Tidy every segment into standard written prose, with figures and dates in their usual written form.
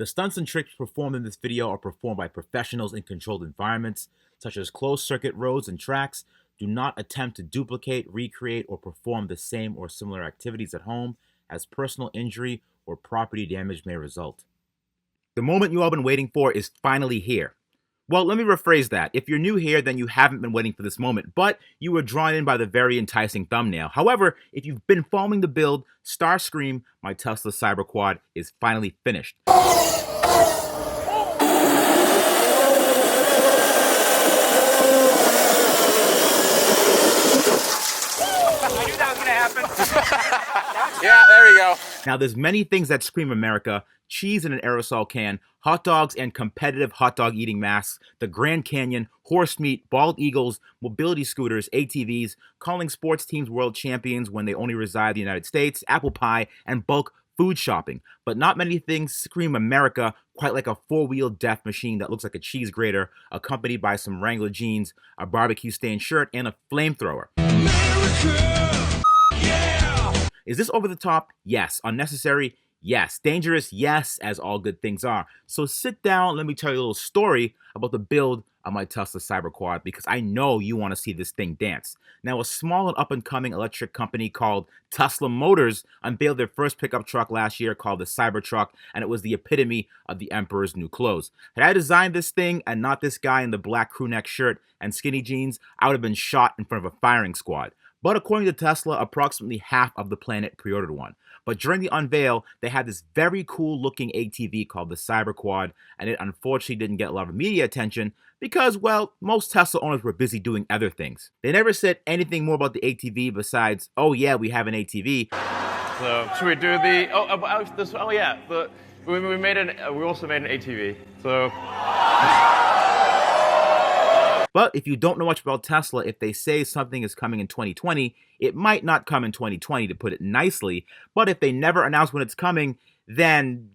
The stunts and tricks performed in this video are performed by professionals in controlled environments, such as closed-circuit roads and tracks. Do not attempt to duplicate, recreate, or perform the same or similar activities at home, as personal injury or property damage may result. The moment you all been waiting for is finally here. Well, let me rephrase that. If you're new here, then you haven't been waiting for this moment, but you were drawn in by the very enticing thumbnail. However, if you've been following the build, Starscream, my Tesla Cyberquad, is finally finished. I knew that was gonna happen. Yeah, there we go. Now, there's many things that scream America: cheese in an aerosol can, hot dogs and competitive hot dog eating masks, the Grand Canyon, horse meat, bald eagles, mobility scooters, ATVs, calling sports teams world champions when they only reside in the United States, apple pie, and bulk food shopping. But not many things scream America quite like a four-wheel death machine that looks like a cheese grater, accompanied by some Wrangler jeans, a barbecue-stained shirt, and a flamethrower. America! Yeah! Is this over the top? Yes. Unnecessary? Yes. Dangerous? Yes, as all good things are. So sit down, let me tell you a little story about the build of my Tesla Cyberquad, because I know you want to see this thing dance. Now, a small and up-and-coming electric company called Tesla Motors unveiled their first pickup truck last year called the Cybertruck, and it was the epitome of the emperor's new clothes. Had I designed this thing and not this guy in the black crewneck shirt and skinny jeans, I would have been shot in front of a firing squad. But according to Tesla, approximately half of the planet pre-ordered one. But during the unveil, they had this very cool looking ATV called the Cyberquad, and it unfortunately didn't get a lot of media attention because, well, most Tesla owners were busy doing other things. They never said anything more about the ATV besides, oh yeah, we have an ATV. So should we do the? We also made an ATV. So. But if you don't know much about Tesla, if they say something is coming in 2020, it might not come in 2020, to put it nicely. But if they never announce when it's coming, then,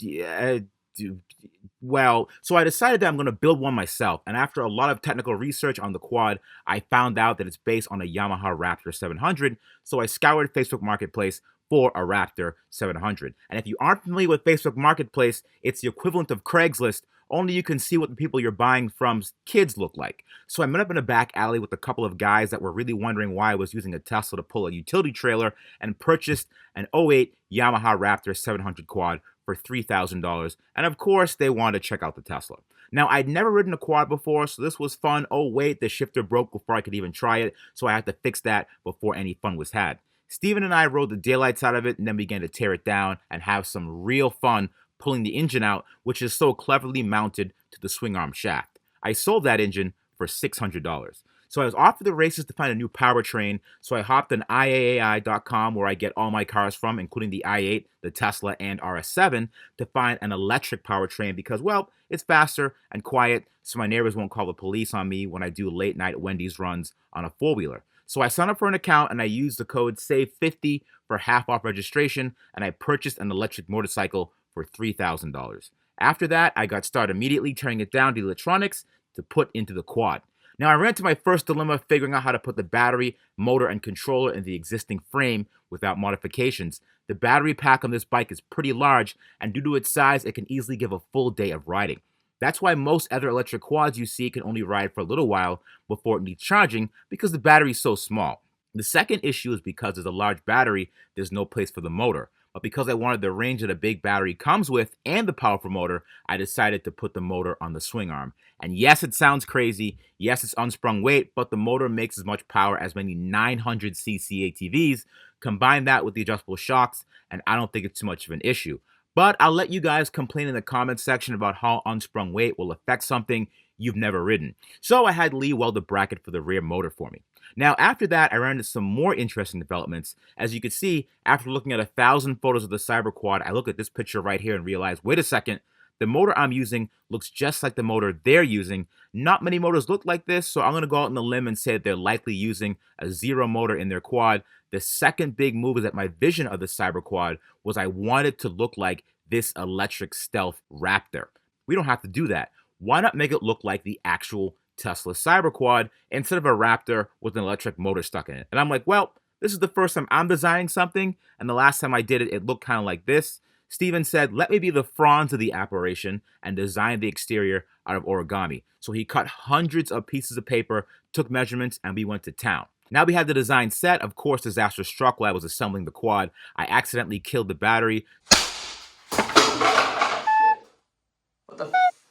well, so I decided that I'm going to build one myself. And after a lot of technical research on the quad, I found out that it's based on a Yamaha Raptor 700. So I scoured Facebook Marketplace for a Raptor 700. And if you aren't familiar with Facebook Marketplace, it's the equivalent of Craigslist, only you can see what the people you're buying from's kids look like. So I met up in a back alley with a couple of guys that were really wondering why I was using a Tesla to pull a utility trailer, and purchased an '08 Yamaha Raptor 700 quad for $3,000. And of course, they wanted to check out the Tesla. Now, I'd never ridden a quad before, so this was fun. Oh wait, the shifter broke before I could even try it, so I had to fix that before any fun was had. Steven and I rode the daylights out of it and then began to tear it down and have some real fun pulling the engine out, which is so cleverly mounted to the swing arm shaft. I sold that engine for $600. So I was off to the races to find a new powertrain, so I hopped on IAAI.com, where I get all my cars from, including the i8, the Tesla, and RS7, to find an electric powertrain because, well, it's faster and quiet, so my neighbors won't call the police on me when I do late-night Wendy's runs on a four-wheeler. So I signed up for an account and I used the code SAVE50 for half off registration, and I purchased an electric motorcycle for $3,000. After that, I got started immediately tearing it down to electronics to put into the quad. Now, I ran into my first dilemma figuring out how to put the battery, motor, and controller in the existing frame without modifications. The battery pack on this bike is pretty large, and due to its size, it can easily give a full day of riding. That's why most other electric quads you see can only ride for a little while before it needs charging, because the battery is so small. The second issue is because there's a large battery, there's no place for the motor. But because I wanted the range that a big battery comes with and the powerful motor, I decided to put the motor on the swing arm. And yes, it sounds crazy. Yes, it's unsprung weight, but the motor makes as much power as many 900cc ATVs. Combine that with the adjustable shocks, and I don't think it's too much of an issue. But I'll let you guys complain in the comments section about how unsprung weight will affect something you've never ridden. So I had Lee weld a bracket for the rear motor for me. Now, after that, I ran into some more interesting developments. As you can see, after looking at 1,000 photos of the Cyberquad, I look at this picture right here and realize, wait a second, the motor I'm using looks just like the motor they're using. Not many motors look like this, so I'm going to go out on the limb and say that they're likely using a zero motor in their quad. The second big move is that my vision of the Cyberquad was I wanted to look like this electric stealth Raptor. We don't have to do that. Why not make it look like the actual Tesla Cyberquad instead of a Raptor with an electric motor stuck in it? And I'm like, well, this is the first time I'm designing something, and the last time I did it, it looked kind of like this. Steven said, let me be the Franz of the apparition and design the exterior out of origami. So he cut hundreds of pieces of paper, took measurements, and we went to town. Now we had the design set. Of course, disaster struck while I was assembling the quad. I accidentally killed the battery.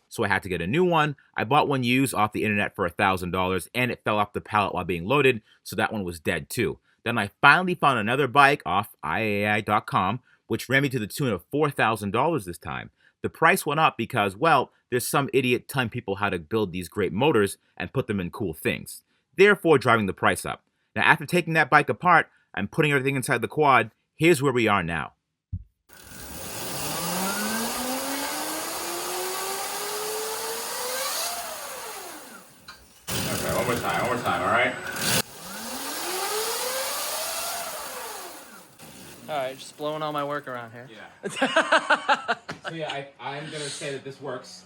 So I had to get a new one. I bought one used off the internet for $1,000, and it fell off the pallet while being loaded, so that one was dead too. Then I finally found another bike off IAI.com, which ran me to the tune of $4,000 this time. The price went up because, well, there's some idiot telling people how to build these great motors and put them in cool things, therefore driving the price up. Now, after taking that bike apart and putting everything inside the quad, here's where we are now. Okay, one more time, all right? All right, just blowing all my work around here. Yeah. So yeah, I'm going to say that this works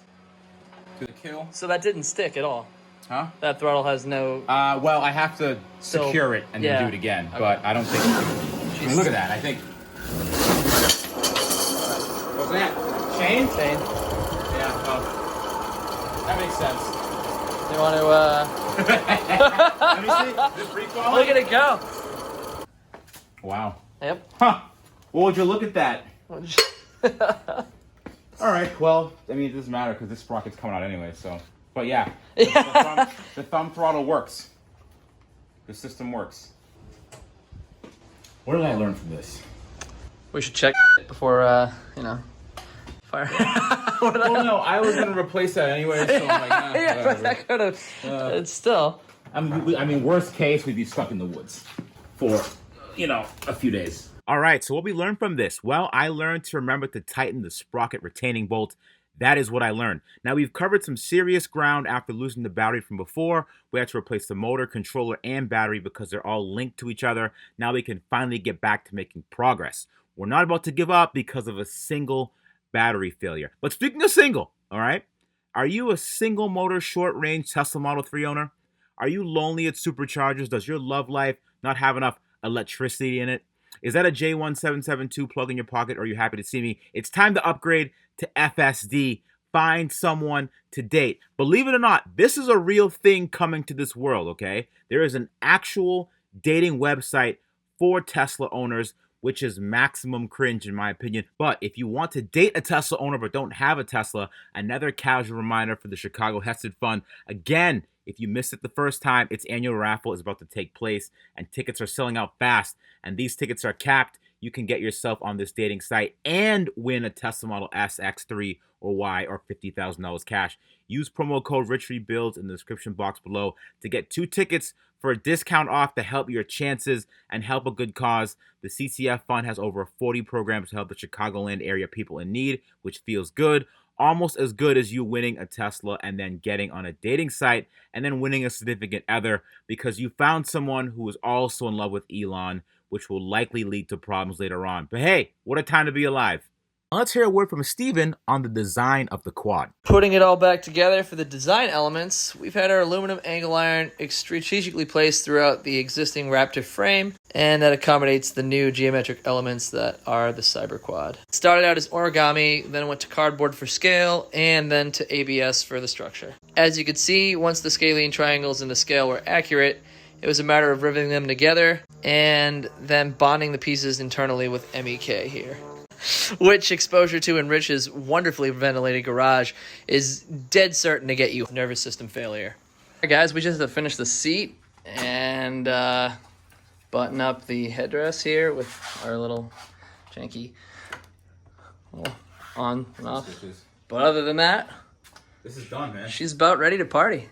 to the kill. So that didn't stick at all. Huh? That throttle has no... Well, I have to secure it and then do it again, but I don't think... I mean, look at that, I think... What's that? Chain? Chain. Yeah, well, that makes sense. You want to, Let me see, this recoil? Look at it go. Wow. Yep. Huh. Well, would you look at that? All right, well, I mean, it doesn't matter because this sprocket's coming out anyway, so... But yeah, the thumb throttle works. The system works. What did I learn from this? We should check before, fire. Well, no, I was going to replace that anyway, so I'm like, Yeah, but that could have... it's still... I mean, worst case, we'd be stuck in the woods for, a few days. All right, so what we learned from this? Well, I learned to remember to tighten the sprocket retaining bolt. That is what I learned. Now, we've covered some serious ground after losing the battery from before. We had to replace the motor, controller, and battery because they're all linked to each other. Now we can finally get back to making progress. We're not about to give up because of a single battery failure. But speaking of single, all right, are you a single motor short-range Tesla Model 3 owner? Are you lonely at superchargers? Does your love life not have enough electricity in it? Is that a J1772 plug in your pocket, or are you happy to see me? It's time to upgrade to FSD. Find someone to date. Believe it or not, this is a real thing coming to this world, okay? There is an actual dating website for Tesla owners, which is maximum cringe in my opinion. But if you want to date a Tesla owner but don't have a Tesla, another casual reminder for the Chicago Hested Fund. Again, if you missed it the first time, its annual raffle is about to take place, and tickets are selling out fast, and these tickets are capped. You can get yourself on this dating site and win a Tesla Model S, X3, or Y, or $50,000 cash. Use promo code RichRebuilds in the description box below to get 2 tickets for a discount off to help your chances and help a good cause. The CCF Fund has over 40 programs to help the Chicagoland area people in need, which feels good. Almost as good as you winning a Tesla and then getting on a dating site and then winning a significant other because you found someone who is also in love with Elon, which will likely lead to problems later on. But hey, what a time to be alive. Let's hear a word from Steven on the design of the quad. Putting it all back together for the design elements, we've had our aluminum angle iron strategically placed throughout the existing Raptor frame, and that accommodates the new geometric elements that are the Cyberquad. Started out as origami, then went to cardboard for scale, and then to ABS for the structure. As you can see, once the scalene triangles and the scale were accurate, it was a matter of riveting them together and then bonding the pieces internally with MEK here. Which exposure to Enrich's wonderfully ventilated garage is dead certain to get you nervous system failure. Alright guys, we just have to finish the seat and button up the headrest here with our little janky on and off. But other than that, This is done, man. she's about ready to party.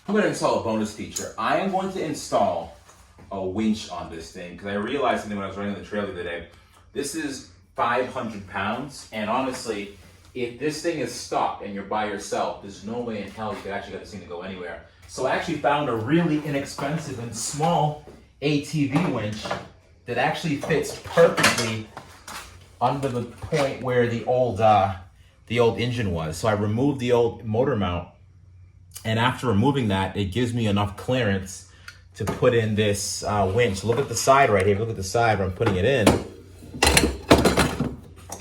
I'm going to install a bonus feature. I am going to install a winch on this thing because I realized something when I was running the trail the other day. This is 500 pounds, and honestly, if this thing is stuck and you're by yourself, there's no way in hell you could actually get this thing to go anywhere. So I actually found a really inexpensive and small ATV winch that actually fits perfectly under the point where the old engine was. So I removed the old motor mount, and after removing that, it gives me enough clearance to put in this winch. Look at the side right here. Look at the side where I'm putting it in.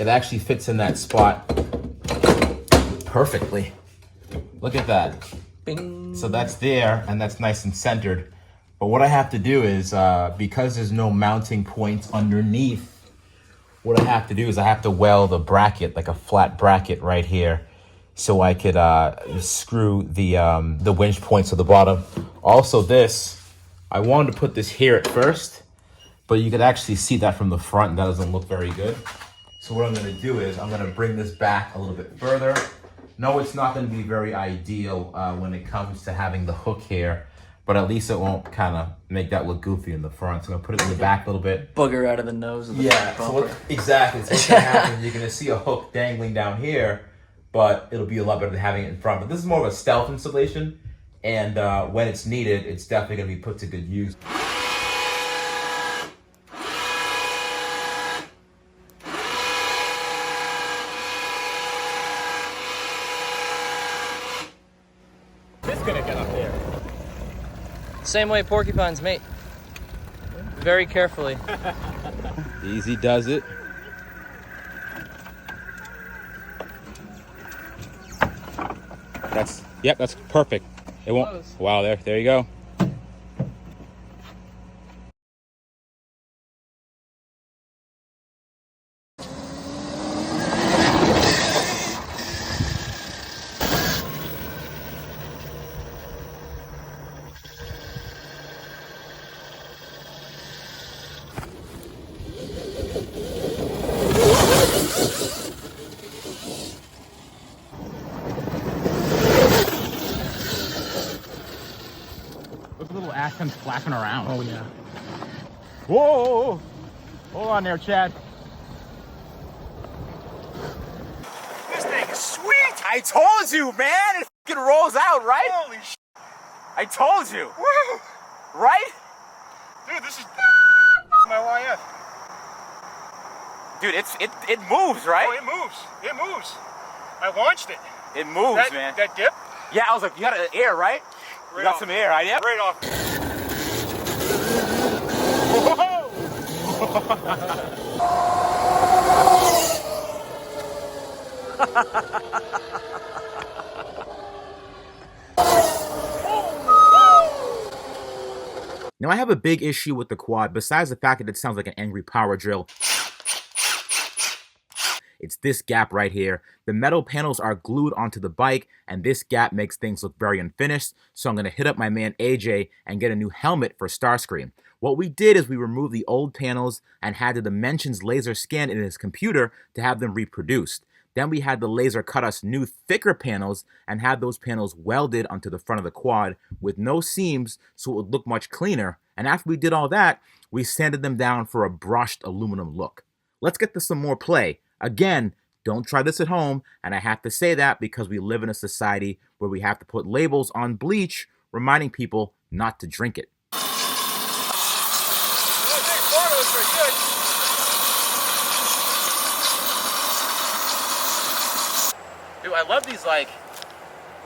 it actually fits in that spot perfectly. Look at that. Bing. So that's there, and that's nice and centered. But what I have to do is, because there's no mounting points underneath, what I have to do is I have to weld a bracket, like a flat bracket right here, so I could screw the winch points to the bottom. Also this, I wanted to put this here at first, but you could actually see that from the front, and that doesn't look very good. So what I'm gonna do is I'm gonna bring this back a little bit further. No, it's not gonna be very ideal when it comes to having the hook here, but at least it won't kind of make that look goofy in the front. So I'm gonna put it in the back a little bit. Booger out of the nose of the Yeah, bumper. so exactly. So what's gonna happen, you're gonna see a hook dangling down here, but it'll be a lot better than having it in front. But this is more of a stealth installation, and when it's needed, it's definitely gonna be put to good use. It's gonna get up there. Same way porcupines mate. Very carefully. Easy does it. That's perfect. It won't. Close. Wow, there you go. Look at little Ashton's flapping around. Oh yeah. Whoa! Hold on there, Chad. This thing is sweet. I told you, man. It fucking rolls out, right? Holy shit. I told you. Woo. Right? Dude, this is my YF. Dude, it moves, right? Oh, it moves. It moves. I launched it. It moves, man. That dip? Yeah, I was like, you got air, right? You got off. some air, right? Yep. Right off. Now, I have a big issue with the quad, besides the fact that it sounds like an angry power drill. It's this gap right here. The metal panels are glued onto the bike, and this gap makes things look very unfinished, so I'm going to hit up my man AJ and get a new helmet for Starscream. What we did is we removed the old panels and had the dimensions laser scanned in his computer to have them reproduced. Then we had the laser cut us new thicker panels and had those panels welded onto the front of the quad with no seams so it would look much cleaner. And after we did all that, we sanded them down for a brushed aluminum look. Let's get to some more play. Again, don't try this at home, and I have to say that because we live in a society where we have to put labels on bleach reminding people not to drink it. Dude, I love these, like,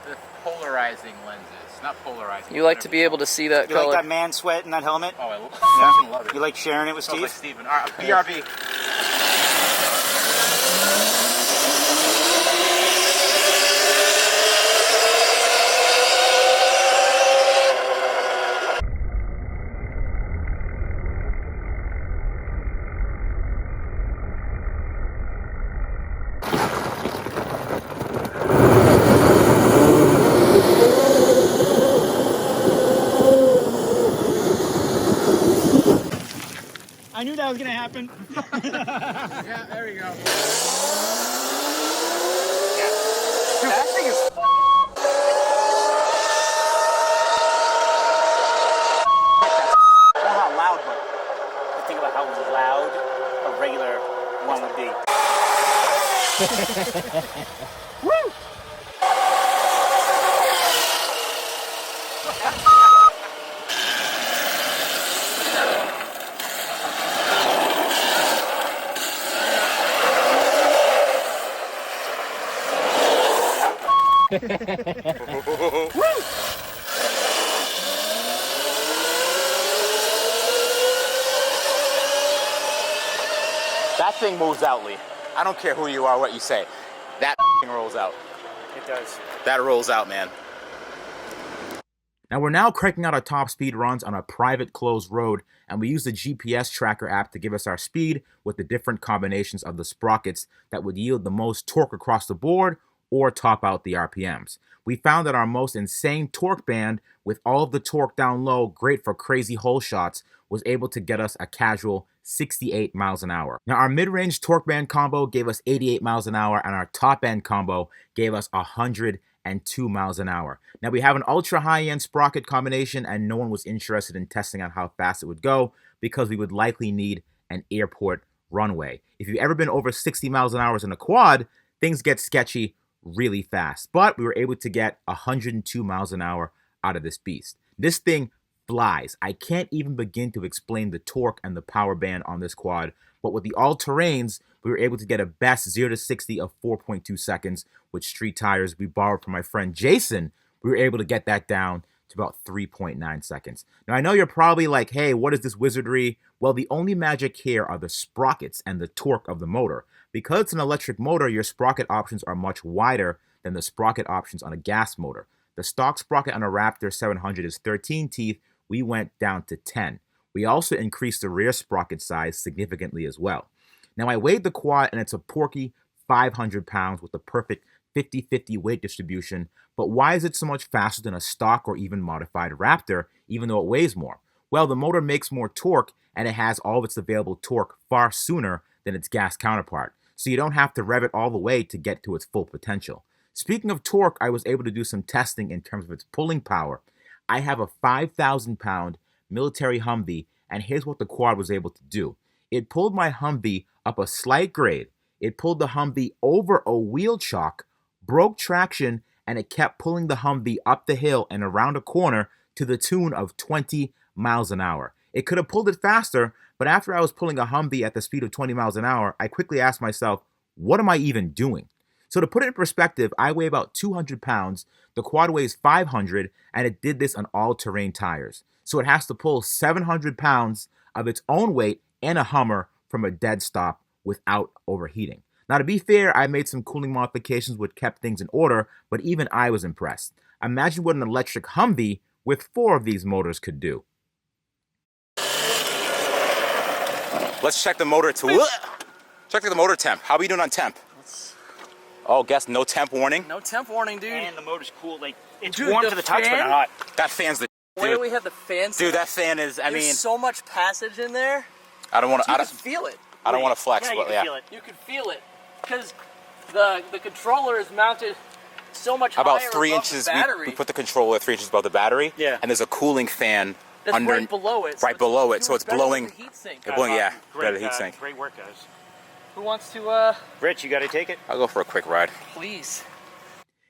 the polarizing lenses. Not polarizing. You like to be able to see that You color. like that man sweat in that helmet? Oh, I fucking love it. You like sharing it with Smells Steve? like Steven. All right, BRB. I knew that was gonna happen. Yeah, there you go. Dude, that thing is not loud, but think about how loud a regular one would be. Woo! That thing moves out, Lee. I don't care who you are, what you say. That rolls out. It does. That rolls out, man. Now we're now cranking out our top speed runs on a private closed road, and we use the GPS tracker app to give us our speed with the different combinations of the sprockets that would yield the most torque across the board or top out the RPMs. We found that our most insane torque band, with all of the torque down low, great for crazy hole shots, was able to get us a casual 68 miles an hour. Now our mid-range torque band combo gave us 88 miles an hour, and our top end combo gave us 102 miles an hour. Now we have an ultra high-end sprocket combination, and no one was interested in testing on how fast it would go because we would likely need an airport runway. If you've ever been over 60 miles an hour in a quad, things get sketchy really fast. But we were able to get 102 miles an hour out of this beast. This thing flies. I can't even begin to explain the torque and the power band on this quad, but with the all-terrains, we were able to get a best 0 to 60 of 4.2 seconds. With street tires we borrowed from my friend Jason, we were able to get that down to about 3.9 seconds. Now, I know you're probably like, hey, what is this wizardry? Well, the only magic here are the sprockets and the torque of the motor. Because it's an electric motor, your sprocket options are much wider than the sprocket options on a gas motor. The stock sprocket on a Raptor 700 is 13 teeth. We went down to 10. We also increased the rear sprocket size significantly as well. Now, I weighed the quad, and it's a porky 500 pounds with the perfect 50-50 weight distribution. But why is it so much faster than a stock or even modified Raptor, even though it weighs more? Well, the motor makes more torque, and it has all of its available torque far sooner than its gas counterpart. So you don't have to rev it all the way to get to its full potential. Speaking of torque, I was able to do some testing in terms of its pulling power. I have a 5,000-pound military Humvee, and here's what the quad was able to do. It pulled my Humvee up a slight grade. It pulled the Humvee over a wheel chock, broke traction, and it kept pulling the Humvee up the hill and around a corner to the tune of 20 miles an hour. It could have pulled it faster, but after I was pulling a Humvee at the speed of 20 miles an hour, I quickly asked myself, what am I even doing? So to put it in perspective, I weigh about 200 pounds, the quad weighs 500, and it did this on all-terrain tires. So it has to pull 700 pounds of its own weight and a Hummer from a dead stop without overheating. Now, to be fair, I made some cooling modifications which kept things in order, but even I was impressed. Imagine what an electric Humvee with 4 of these motors could do. Let's check the motor check the motor temp. How are we doing on temp? Oh, guess no temp warning. No temp warning, dude. And the motor's cool. Like, it's Dude, warm the to the touch, but fan? not hot. That fan's the Where dude. do we have the fans? Dude, that fan is. I There's mean, so much passage in there. I don't want You to. can feel it. I don't want to flex, Yeah, you but can yeah. feel it. You can feel it because the controller is mounted so much About higher 3 above inches. the battery. We put the controller 3 inches above the battery. Yeah. And there's a cooling fan That's under. right below it. Right below it, so it's better blowing. than the heat sink. It's blowing, yeah. Great, Better heat sink. Great work, guys. Who wants to? Rich, you got to take it. I'll go for a quick ride. Please.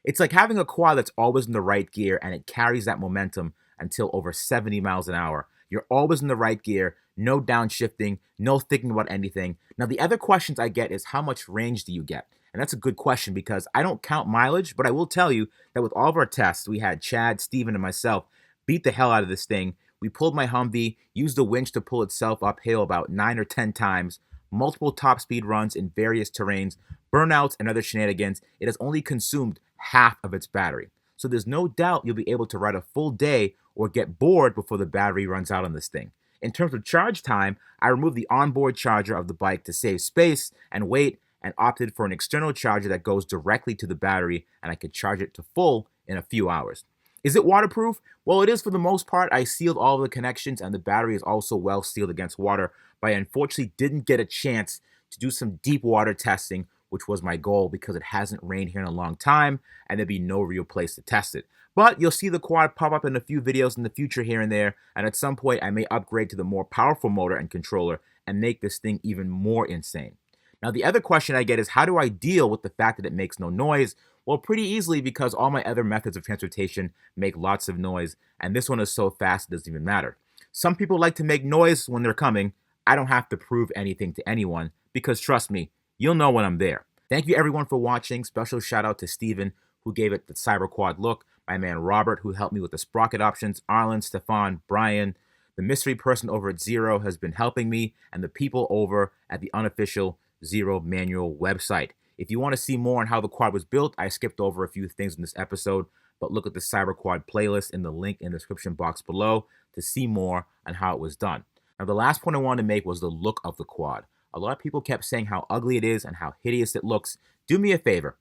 It's like having a quad that's always in the right gear, and it carries that momentum until over 70 miles an hour. You're always in the right gear, no downshifting, no thinking about anything. Now, the other questions I get is how much range do you get? And that's a good question because I don't count mileage, but I will tell you that with all of our tests, we had Chad, Steven, and myself beat the hell out of this thing. We pulled my Humvee, used the winch to pull itself uphill about 9 or 10 times, multiple top speed runs in various terrains, burnouts, and other shenanigans. It has only consumed half of its battery. So there's no doubt you'll be able to ride a full day or get bored before the battery runs out on this thing. In terms of charge time, I removed the onboard charger of the bike to save space and weight and opted for an external charger that goes directly to the battery, and I could charge it to full in a few hours. Is it waterproof? Well, it is for the most part. I sealed all of the connections, and the battery is also well sealed against water, but I unfortunately didn't get a chance to do some deep water testing, which was my goal because it hasn't rained here in a long time, and there'd be no real place to test it. But you'll see the quad pop up in a few videos in the future here and there, and at some point I may upgrade to the more powerful motor and controller and make this thing even more insane. Now, the other question I get is how do I deal with the fact that it makes no noise? Well, pretty easily because all my other methods of transportation make lots of noise, and this one is so fast it doesn't even matter. Some people like to make noise when they're coming. I don't have to prove anything to anyone because trust me, you'll know when I'm there. Thank you everyone for watching. Special shout out to Steven who gave it the Cyberquad look, my man Robert who helped me with the sprocket options, Arlen, Stefan, Brian, the mystery person over at Zero has been helping me, and the people over at the unofficial Zero manual website. If you want to see more on how the quad was built, I skipped over a few things in this episode, but look at the Cyberquad playlist in the link in the description box below to see more on how it was done. Now, the last point I wanted to make was the look of the quad. A lot of people kept saying how ugly it is and how hideous it looks. Do me a favor.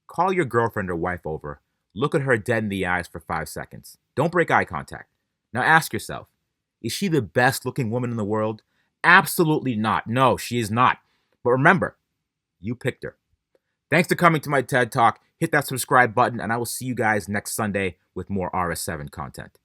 Call your girlfriend or wife over. Look at her dead in the eyes for 5 seconds. Don't break eye contact. Now ask yourself, is she the best looking woman in the world? Absolutely not. No, she is not. But remember, you picked her. Thanks for coming to my TED Talk. Hit that subscribe button, and I will see you guys next Sunday with more RS7 content.